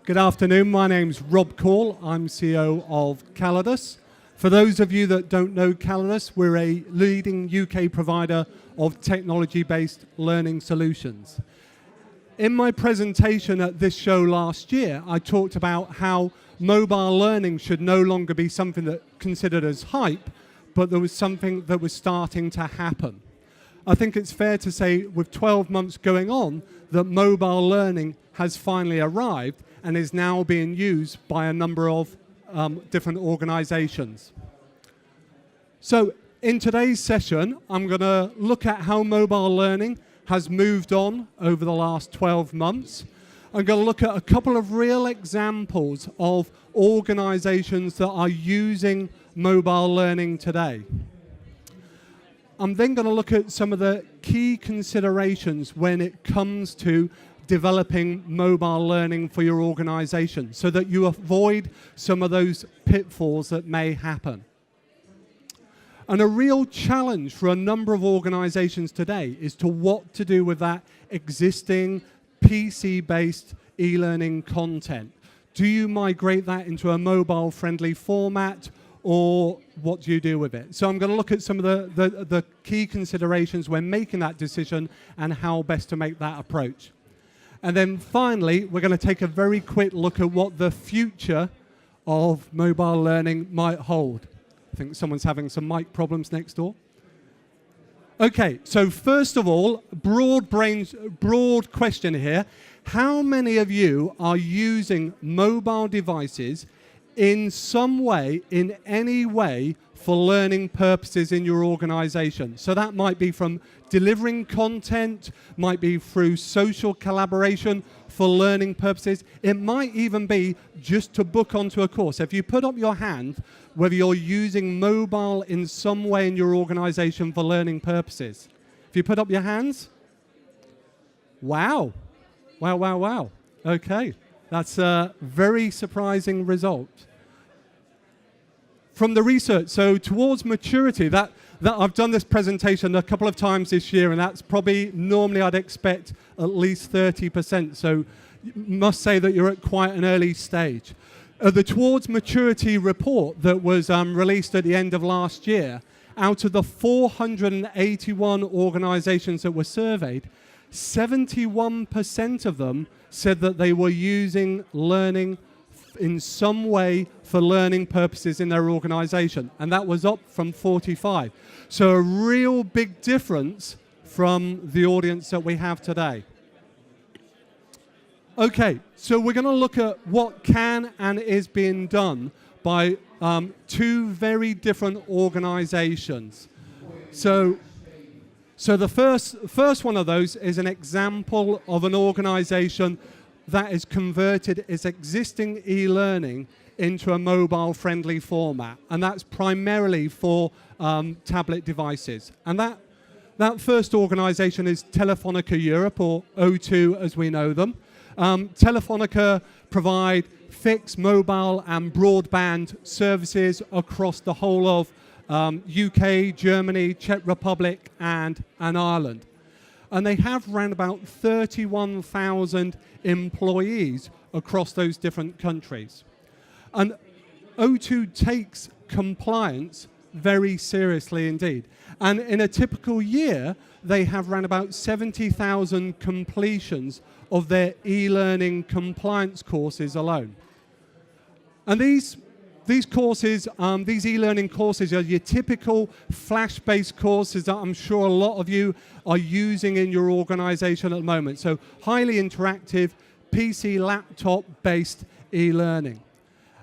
Good afternoon, my name's Rob Caul. I'm CEO of Kallidus. For those of you that don't know Kallidus, we're a leading UK provider of technology-based learning solutions. In my presentation at this show last year, I talked about how mobile learning should no longer be something that considered as hype, but there was something that was starting to happen. I think it's fair to say with 12 months going on that mobile learning has finally arrived and is now being used by a number of different organizations. So in today's session, I'm going to look at how mobile learning has moved on over the last 12 months. I'm going to look at a couple of real examples of organizations that are using mobile learning today. I'm then going to look at some of the key considerations when it comes to developing mobile learning for your organization so that you avoid some of those pitfalls that may happen. And a real challenge for a number of organizations today is to what to do with that existing PC-based e-learning content. Do you migrate that into a mobile-friendly format, or what do you do with it? So I'm going to look at some of the key considerations when making that decision and how best to make that approach. And then finally, we're going to take a very quick look at what the future of mobile learning might hold. I think someone's having some mic problems next door. Okay, so first of all, broad question here. How many of you are using mobile devices in some way, in any way, for learning purposes in your organization? So that might be from delivering content, might be through social collaboration for learning purposes. It might even be just to book onto a course. If you put up your hand, whether you're using mobile in some way in your organization for learning purposes. If you put up your hands, wow. Wow, wow, wow. Okay. That's a very surprising result. From the research, so towards maturity, that I've done this presentation a couple of times this year, and that's probably, normally I'd expect at least 30%, so you must say that you're at quite an early stage. The Towards Maturity report that was released at the end of last year, out of the 481 organizations that were surveyed, 71% of them said that they were using learning in some way for learning purposes in their organization, and that was up from 45. So a real big difference from the audience that we have today. Okay, so we're going to look at what can and is being done by two very different organizations. So the first one of those is an example of an organization that has converted its existing e-learning into a mobile-friendly format, and that's primarily for tablet devices. And that first organization is Telefonica Europe, or O2 as we know them. Telefonica provide fixed, mobile and broadband services across the whole of UK, Germany, Czech Republic and Ireland. And they have around about 31,000 employees across those different countries. And O2 takes compliance very seriously indeed. And in a typical year, they have around about 70,000 completions of their e-learning compliance courses alone. And these courses, these e-learning courses are your typical flash-based courses that I'm sure a lot of you are using in your organization at the moment. So highly interactive, PC, laptop-based e-learning.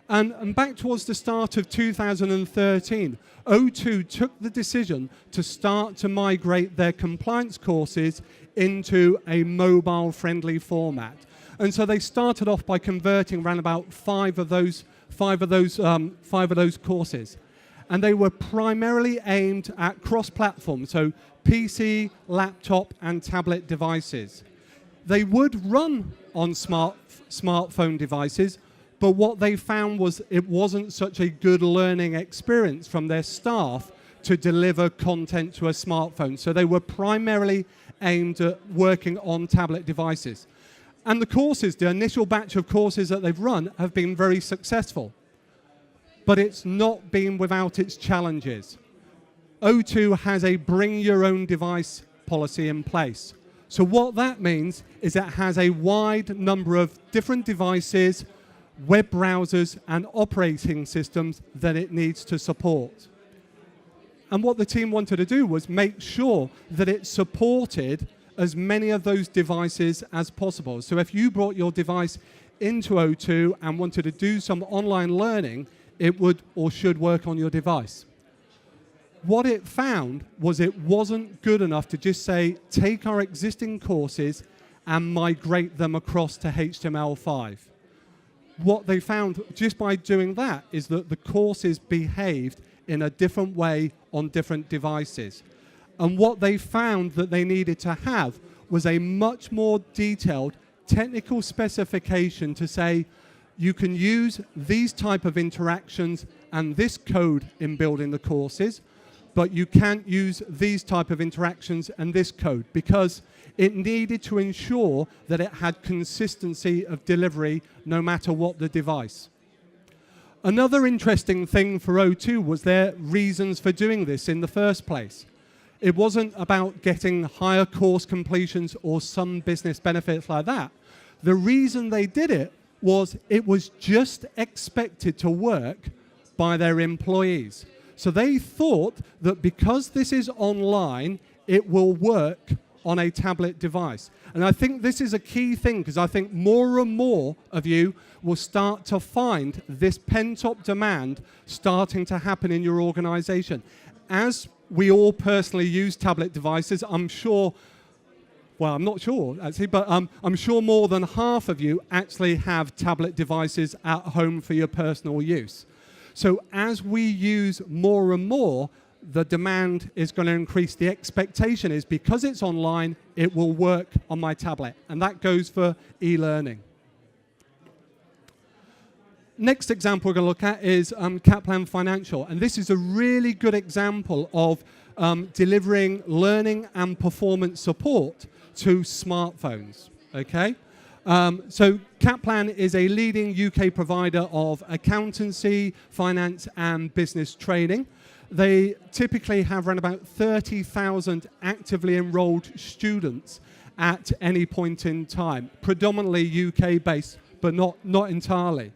And back towards the start of 2013, O2 took the decision to start to migrate their compliance courses into a mobile-friendly format. And so they started off by converting around about five of those courses. And they were primarily aimed at cross-platform, so PC, laptop, and tablet devices. They would run on smartphone devices, but what they found was it wasn't such a good learning experience from their staff to deliver content to a smartphone. So they were primarily aimed at working on tablet devices. And the courses, the initial batch of courses that they've run have been very successful. But it's not been without its challenges. O2 has a bring your own device policy in place. So what that means is it has a wide number of different devices, web browsers and operating systems that it needs to support. And what the team wanted to do was make sure that it supported as many of those devices as possible. So if you brought your device into O2 and wanted to do some online learning, it would or should work on your device. What it found was it wasn't good enough to just say, take our existing courses and migrate them across to HTML5. What they found just by doing that is that the courses behaved in a different way on different devices. And what they found that they needed to have was a much more detailed technical specification to say, you can use these type of interactions and this code in building the courses, but you can't use these type of interactions and this code, because it needed to ensure that it had consistency of delivery no matter what the device. Another interesting thing for O2 was their reasons for doing this in the first place. It wasn't about getting higher course completions or some business benefits like that. The reason they did it was just expected to work by their employees. So they thought that because this is online, it will work on a tablet device. And I think this is a key thing, because I think more and more of you will start to find this pent-up demand starting to happen in your organization. As we all personally use tablet devices, I'm sure, well, I'm not sure actually, but I'm sure more than half of you actually have tablet devices at home for your personal use. So as we use more and more, the demand is going to increase. The expectation is because it's online, it will work on my tablet. And that goes for e-learning. Next example we're going to look at is Kaplan Financial. And this is a really good example of delivering learning and performance support to smartphones. Okay? So Kaplan is a leading UK provider of accountancy, finance and business training. They typically have around about 30,000 actively enrolled students at any point in time, predominantly UK based, but not entirely.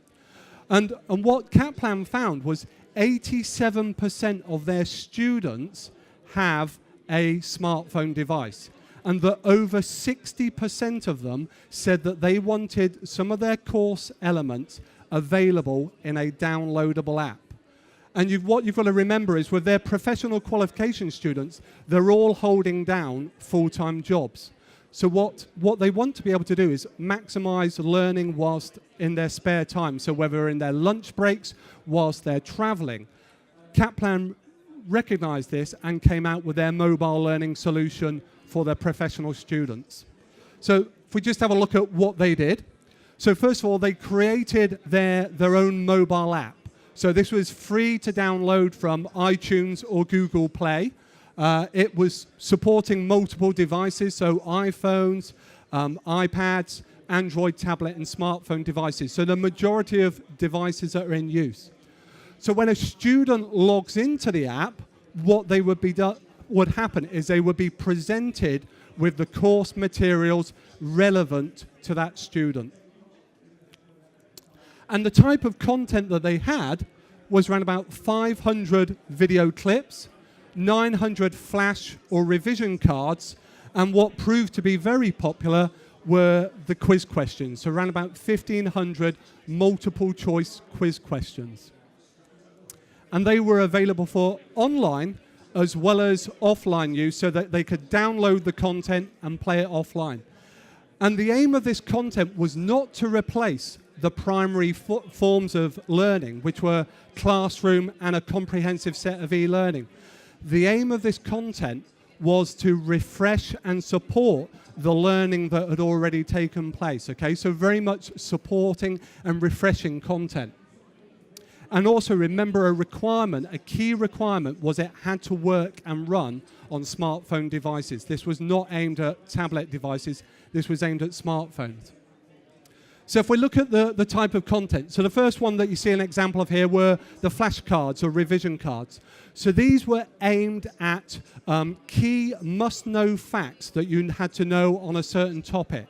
And what Kaplan found was 87% of their students have a smartphone device, and that over 60% of them said that they wanted some of their course elements available in a downloadable app. And what you've got to remember is with their professional qualification students, they're all holding down full-time jobs. So what they want to be able to do is maximize learning whilst in their spare time. So whether in their lunch breaks, whilst they're traveling. Kaplan recognized this and came out with their mobile learning solution for their professional students. So if we just have a look at what they did. So first of all, they created their own mobile app. So this was free to download from iTunes or Google Play. It was supporting multiple devices, so iPhones, iPads, Android tablet and smartphone devices. So the majority of devices that are in use. So when a student logs into the app, what they would happen is they would be presented with the course materials relevant to that student. And the type of content that they had was around about 500 video clips, 900 flash or revision cards, and what proved to be very popular were the quiz questions, so around about 1,500 multiple choice quiz questions. And they were available for online as well as offline use, so that they could download the content and play it offline. And the aim of this content was not to replace the primary forms of learning, which were classroom and a comprehensive set of e-learning. The aim of this content was to refresh and support the learning that had already taken place, okay? So very much supporting and refreshing content. And also remember a key requirement was it had to work and run on smartphone devices. This was not aimed at tablet devices, this was aimed at smartphones. So if we look at the type of content, so the first one that you see an example of here were the flashcards or revision cards. So these were aimed at key must-know facts that you had to know on a certain topic.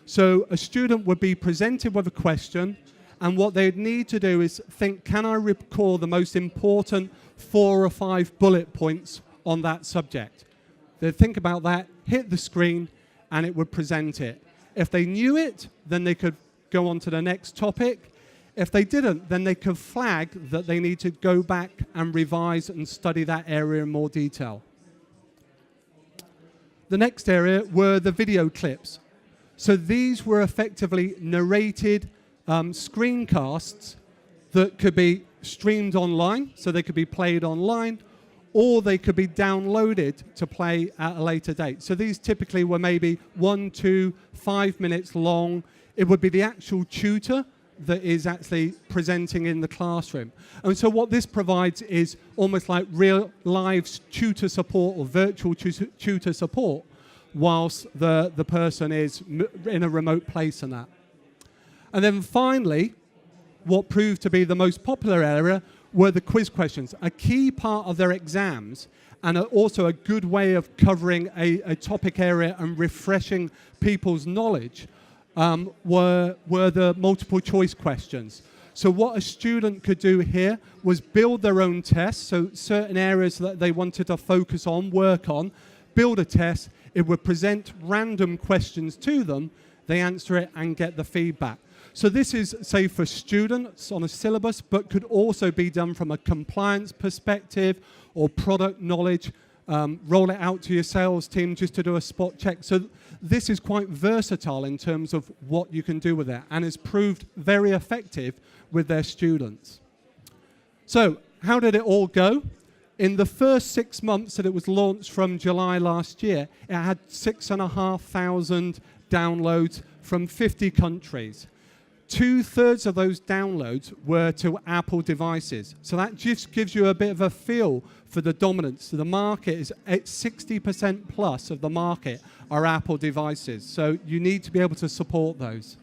So a student would be presented with a question, and what they'd need to do is think, can I recall the most important 4 or 5 bullet points on that subject? They'd think about that, hit the screen, and it would present it. If they knew it, then they could go on to the next topic. If they didn't, then they could flag that they need to go back and revise and study that area in more detail. The next area were the video clips. So these were effectively narrated screencasts that could be streamed online, so they could be played online, or they could be downloaded to play at a later date. So these typically were maybe 1, 2, 5 minutes long. It would be the actual tutor that is actually presenting in the classroom. And so what this provides is almost like real live tutor support or virtual tutor support whilst the person is in a remote place and that. And then finally, what proved to be the most popular area were the quiz questions, a key part of their exams and also a good way of covering a topic area and refreshing people's knowledge. Were the multiple choice questions. So what a student could do here was build their own tests, so certain areas that they wanted to focus on, work on, build a test, it would present random questions to them, they answer it and get the feedback. So this is, say, for students on a syllabus, but could also be done from a compliance perspective or product knowledge. Roll it out to your sales team just to do a spot check. So this is quite versatile in terms of what you can do with it, and has proved very effective with their students. So how did it all go? In the first 6 months that it was launched from July last year, it had 6,500 downloads from 50 countries. 2/3 of those downloads were to Apple devices. So that just gives you a bit of a feel for the dominance. So the market is at 60% plus of the market are Apple devices. So you need to be able to support those.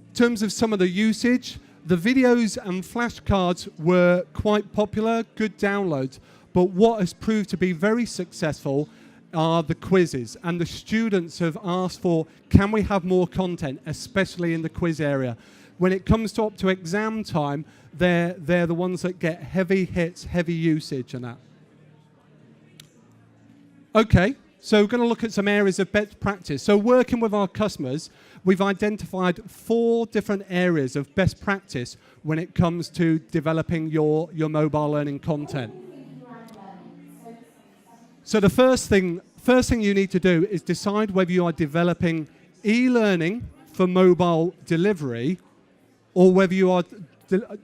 In terms of some of the usage, the videos and flashcards were quite popular, good downloads, but what has proved to be very successful are the quizzes, and the students have asked for, can we have more content, especially in the quiz area? When it comes to up to exam time, they're the ones that get heavy hits, heavy usage and that. Okay, so we're going to look at some areas of best practice. So working with our customers, we've identified 4 different areas of best practice when it comes to developing your mobile learning content. So the first thing you need to do is decide whether you are developing e-learning for mobile delivery or whether you are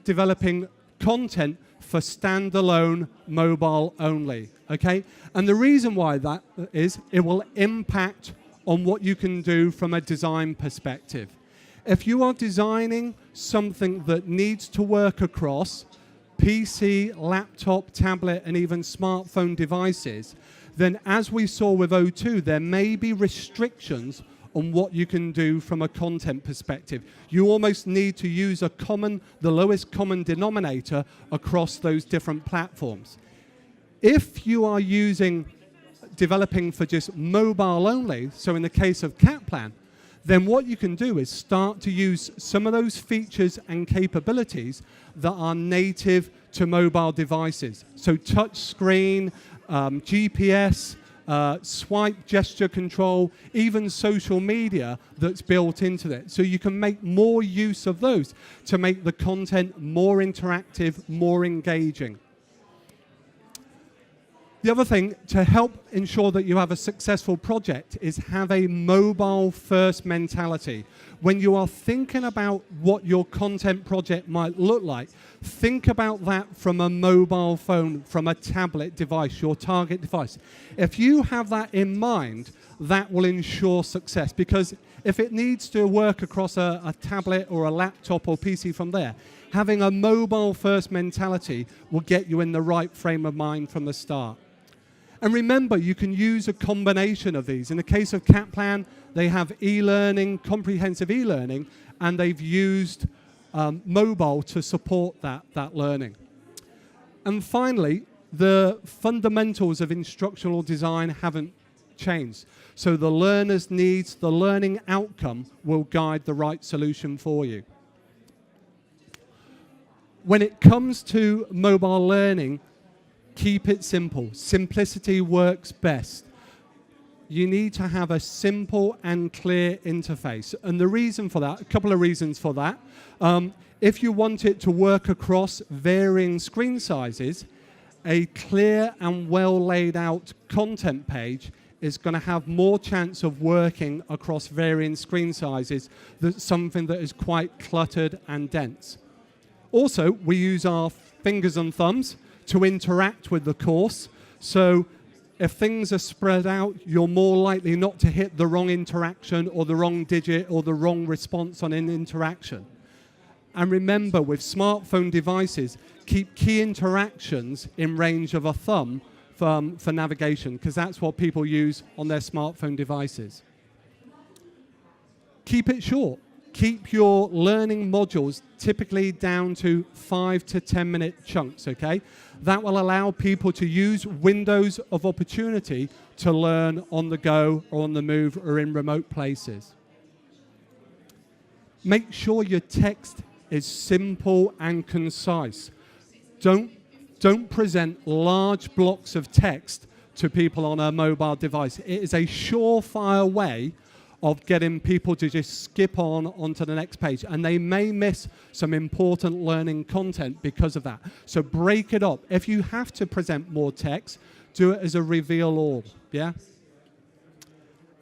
developing content for standalone mobile only, okay? And the reason why that is, it will impact on what you can do from a design perspective. If you are designing something that needs to work across PC, laptop, tablet, and even smartphone devices, then as we saw with O2, there may be restrictions on what you can do from a content perspective. You almost need to use the lowest common denominator across those different platforms. If you are developing for just mobile only, so in the case of Kaplan, then what you can do is start to use some of those features and capabilities that are native to mobile devices. So touch screen, GPS, swipe gesture control, even social media that's built into it. So you can make more use of those to make the content more interactive, more engaging. The other thing to help ensure that you have a successful project is have a mobile-first mentality. When you are thinking about what your content project might look like, think about that from a mobile phone, from a tablet device, your target device. If you have that in mind, that will ensure success, because if it needs to work across a tablet or a laptop or PC from there, having a mobile-first mentality will get you in the right frame of mind from the start. And remember, you can use a combination of these. In the case of Kaplan, they have e-learning, comprehensive e-learning, and they've used mobile to support that learning. And finally, the fundamentals of instructional design haven't changed. So the learner's needs, the learning outcome will guide the right solution for you. When it comes to mobile learning, keep it simple. Simplicity works best. You need to have a simple and clear interface. And the reason for that, a couple of reasons for that. If you want it to work across varying screen sizes, a clear and well laid out content page is going to have more chance of working across varying screen sizes than something that is quite cluttered and dense. Also, we use our fingers and thumbs to interact with the course. So if things are spread out, you're more likely not to hit the wrong interaction or the wrong digit or the wrong response on an interaction. And remember, with smartphone devices, keep key interactions in range of a thumb for navigation, because that's what people use on their smartphone devices. Keep it short. Keep your learning modules typically down to 5 to 10 minute chunks, okay? That will allow people to use windows of opportunity to learn on the go or on the move or in remote places. Make sure your text is simple and concise. Don't present large blocks of text to people on a mobile device. It is a surefire way of getting people to just skip onto the next page, and they may miss some important learning content because of that. So break it up. If you have to present more text, do it as a reveal all, yeah?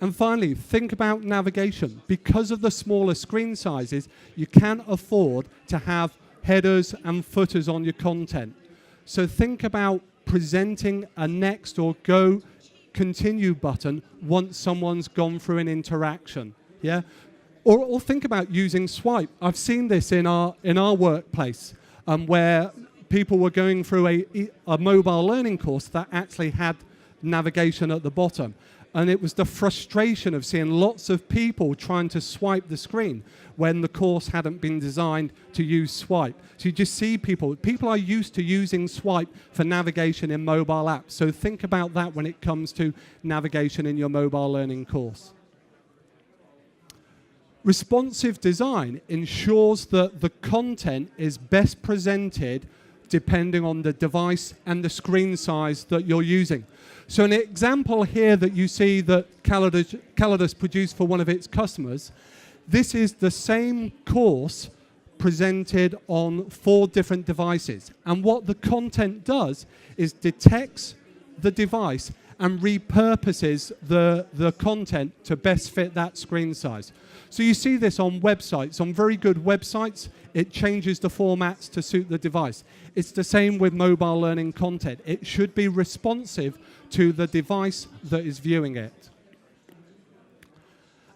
And finally, think about navigation. Because of the smaller screen sizes, you can't afford to have headers and footers on your content. So think about presenting a next or go continue button once someone's gone through an interaction, yeah? Or think about using swipe. I've seen this in our workplace where people were going through a mobile learning course that actually had navigation at the bottom. And it was the frustration of seeing lots of people trying to swipe the screen when the course hadn't been designed to use swipe. So you just see people are used to using swipe for navigation in mobile apps. So think about that when it comes to navigation in your mobile learning course. Responsive design ensures that the content is best presented depending on the device and the screen size that you're using. So an example here that you see that Kallidus produced for one of its customers, this is the same course presented on 4 different devices. And what the content does is detects the device and repurposes the content to best fit that screen size. So you see this on websites. On very good websites, it changes the formats to suit the device. It's the same with mobile learning content. It should be responsive to the device that is viewing it.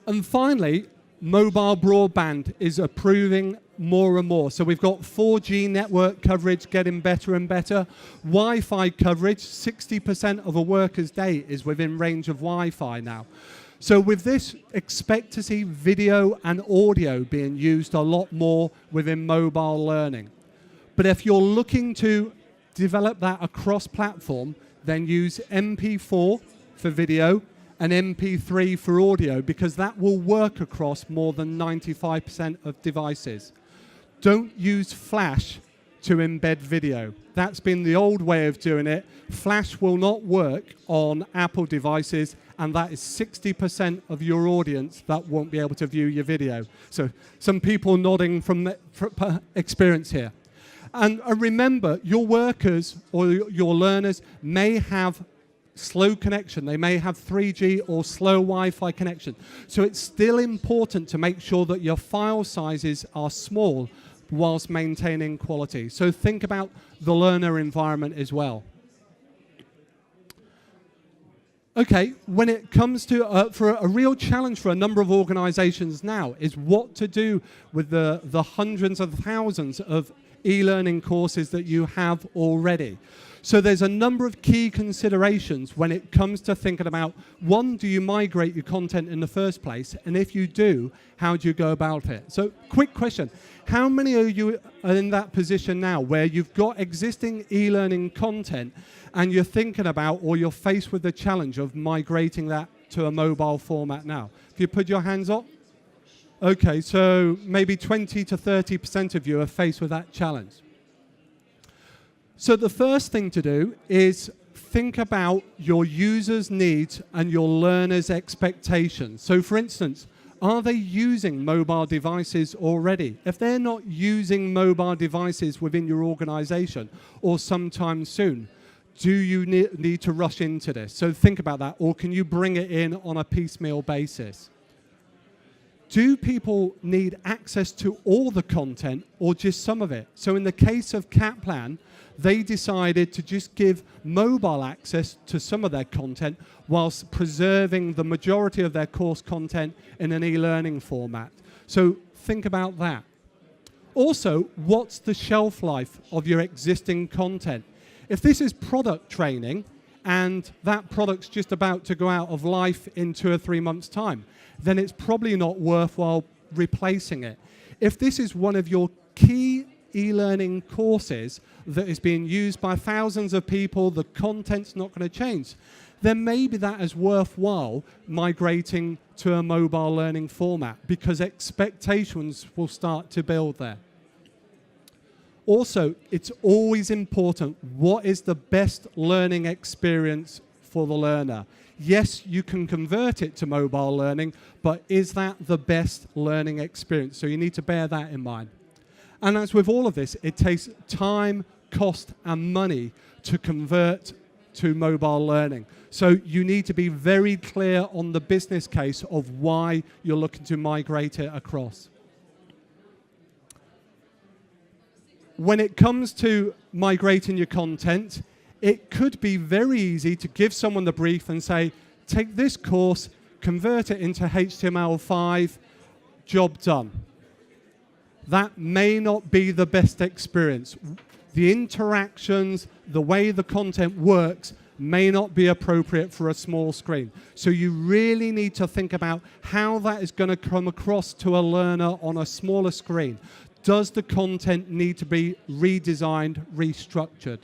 And finally, mobile broadband is improving more and more. So we've got 4G network coverage getting better and better. Wi-Fi coverage, 60% of a worker's day is within range of Wi-Fi now. So with this, expect to see video and audio being used a lot more within mobile learning. But if you're looking to develop that across platform, then use MP4 for video and MP3 for audio, because that will work across more than 95% of devices. Don't use Flash to embed video. That's been the old way of doing it. Flash will not work on Apple devices, and that is 60% of your audience that won't be able to view your video. So some people nodding from experience here. And remember, your workers or your learners may have slow connection. They may have 3G or slow Wi-Fi connection. So it's still important to make sure that your file sizes are small whilst maintaining quality. So think about the learner environment as well. Okay, when it comes to, for a real challenge for a number of organizations now is what to do with the hundreds of thousands of e-learning courses that you have already. So there's a number of key considerations when it comes to thinking about, one, do you migrate your content in the first place? And if you do, how do you go about it? So quick question, how many of you are in that position now where you've got existing e-learning content and you're thinking about, or you're faced with the challenge of migrating that to a mobile format now? If you put your hands up. Okay, so maybe 20 to 30% of you are faced with that challenge. So the first thing to do is think about your users' needs and your learners' expectations. So for instance, are they using mobile devices already? If they're not using mobile devices within your organization or sometime soon, do you need to rush into this? So think about that, or can you bring it in on a piecemeal basis? Do people need access to all the content or just some of it? So in the case of Kaplan, they decided to just give mobile access to some of their content whilst preserving the majority of their course content in an e-learning format. So think about that. Also, what's the shelf life of your existing content? If this is product training and that product's just about to go out of life in 2 or 3 months' time, then it's probably not worthwhile replacing it. If this is one of your key e-learning courses that is being used by thousands of people, the content's not going to change, then maybe that is worthwhile migrating to a mobile learning format because expectations will start to build there. Also, it's always important, what is the best learning experience for the learner? Yes, you can convert it to mobile learning, but is that the best learning experience? So you need to bear that in mind. And as with all of this, it takes time, cost, and money to convert to mobile learning. So you need to be very clear on the business case of why you're looking to migrate it across. When it comes to migrating your content, it could be very easy to give someone the brief and say, take this course, convert it into HTML5, job done. That may not be the best experience. The interactions, the way the content works, may not be appropriate for a small screen. So you really need to think about how that is going to come across to a learner on a smaller screen. Does the content need to be redesigned, restructured?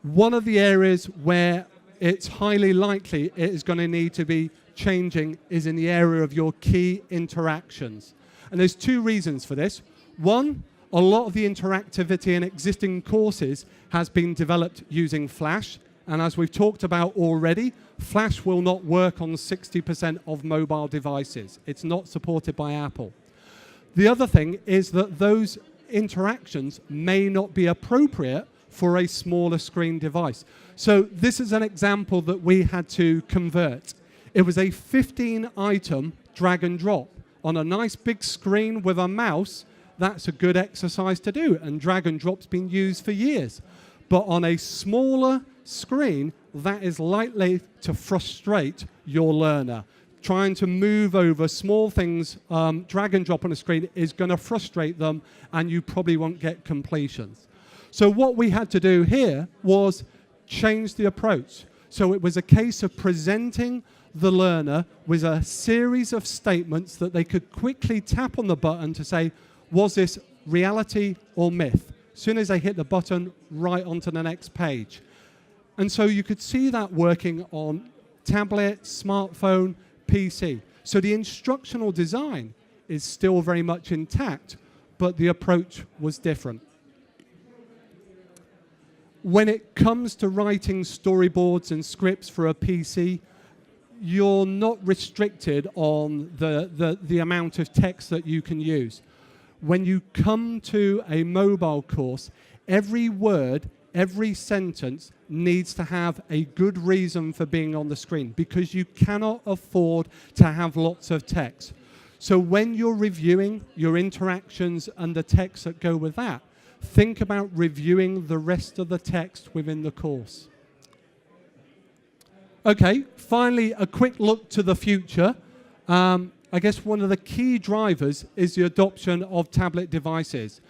One of the areas where it's highly likely it is going to need to be changing is in the area of your key interactions. And there's 2 reasons for this. One, a lot of the interactivity in existing courses has been developed using Flash. And as we've talked about already, Flash will not work on 60% of mobile devices. It's not supported by Apple. The other thing is that those interactions may not be appropriate for a smaller screen device. So this is an example that we had to convert. It was a 15-item drag and drop. On a nice big screen with a mouse, that's a good exercise to do, and drag and drop's been used for years. But on a smaller screen, that is likely to frustrate your learner. Trying to move over small things, drag and drop on a screen is going to frustrate them, and you probably won't get completions. So what we had to do here was change the approach. So it was a case of presenting the learner with a series of statements that they could quickly tap on the button to say, was this reality or myth? As soon as they hit the button, right onto the next page. And so you could see that working on tablet, smartphone, PC. So the instructional design is still very much intact, but the approach was different. When it comes to writing storyboards and scripts for a PC, you're not restricted on the amount of text that you can use. When you come to a mobile course, every word, every sentence needs to have a good reason for being on the screen because you cannot afford to have lots of text. So when you're reviewing your interactions and the text that go with that, think about reviewing the rest of the text within the course. Okay, finally, a quick look to the future. I guess one of the key drivers is the adoption of tablet devices.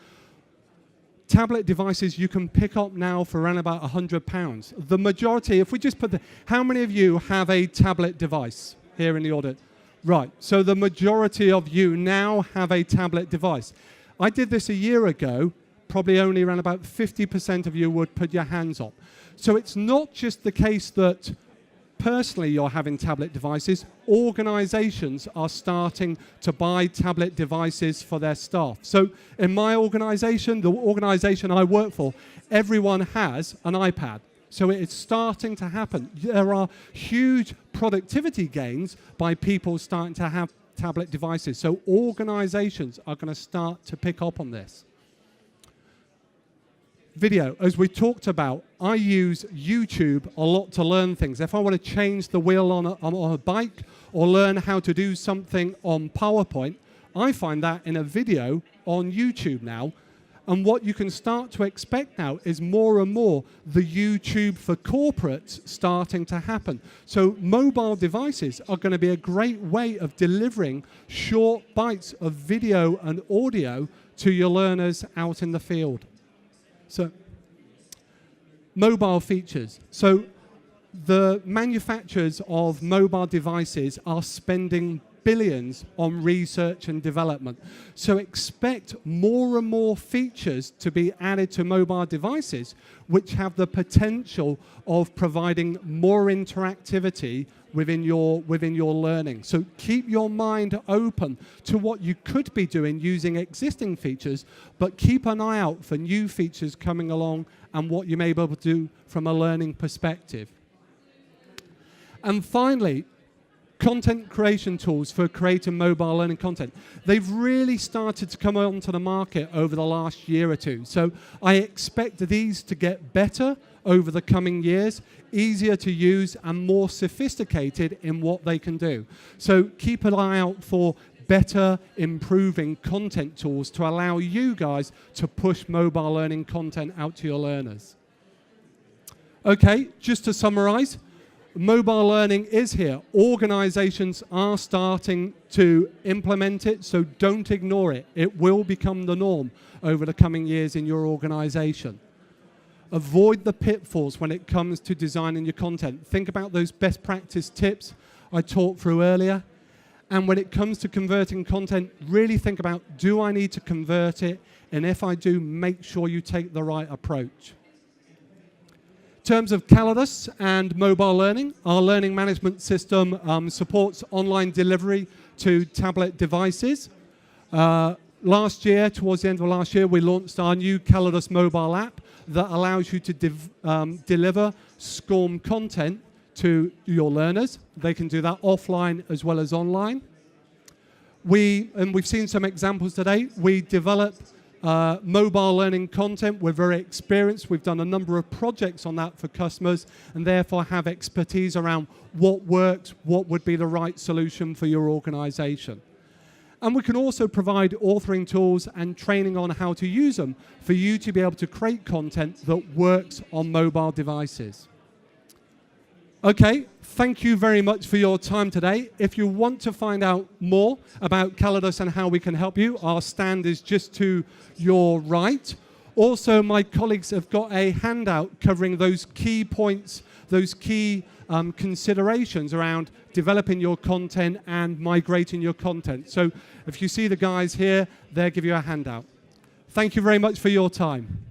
tablet devices you can pick up now for around about £100. The majority, if we just put how many of you have a tablet device here in the audience? Right, so the majority of you now have a tablet device. I did this a year ago, probably only around about 50% of you would put your hands up. So it's not just the case that personally you're having tablet devices, organizations are starting to buy tablet devices for their staff. So in my organization, the organization I work for, everyone has an iPad. So it's starting to happen. There are huge productivity gains by people starting to have tablet devices. So organizations are going to start to pick up on this. Video, as we talked about, I use YouTube a lot to learn things. If I want to change the wheel on a bike or learn how to do something on PowerPoint, I find that in a video on YouTube now. And what you can start to expect now is more and more the YouTube for corporates starting to happen. So mobile devices are going to be a great way of delivering short bites of video and audio to your learners out in the field. So, mobile features. So, the manufacturers of mobile devices are spending billions on research and development. So, expect more and more features to be added to mobile devices, which have the potential of providing more interactivity within your learning. So keep your mind open to what you could be doing using existing features, but keep an eye out for new features coming along and what you may be able to do from a learning perspective. And finally, content creation tools for creating mobile learning content. They've really started to come onto the market over the last year or two. So I expect these to get better over the coming years, easier to use and more sophisticated in what they can do. So keep an eye out for better, improving content tools to allow you guys to push mobile learning content out to your learners. Okay, just to summarize, mobile learning is here. Organizations are starting to implement it, so don't ignore it. It will become the norm over the coming years in your organization. Avoid the pitfalls when it comes to designing your content. Think about those best practice tips I talked through earlier. And when it comes to converting content, really think about, do I need to convert it? And if I do, make sure you take the right approach. In terms of Kallidus and mobile learning, our learning management system supports online delivery to tablet devices. Last year, towards the end of last year, we launched our new Kallidus Mobile App that allows you to deliver SCORM content to your learners. They can do that offline as well as online. We've seen some examples today. We develop mobile learning content. We're very experienced. We've done a number of projects on that for customers and therefore have expertise around what works, what would be the right solution for your organization. And we can also provide authoring tools and training on how to use them for you to be able to create content that works on mobile devices. Okay, thank you very much for your time today. If you want to find out more about Kallidus and how we can help you, our stand is just to your right. Also, my colleagues have got a handout covering those key points, those key considerations around developing your content and migrating your content. So if you see the guys here, they'll give you a handout. Thank you very much for your time.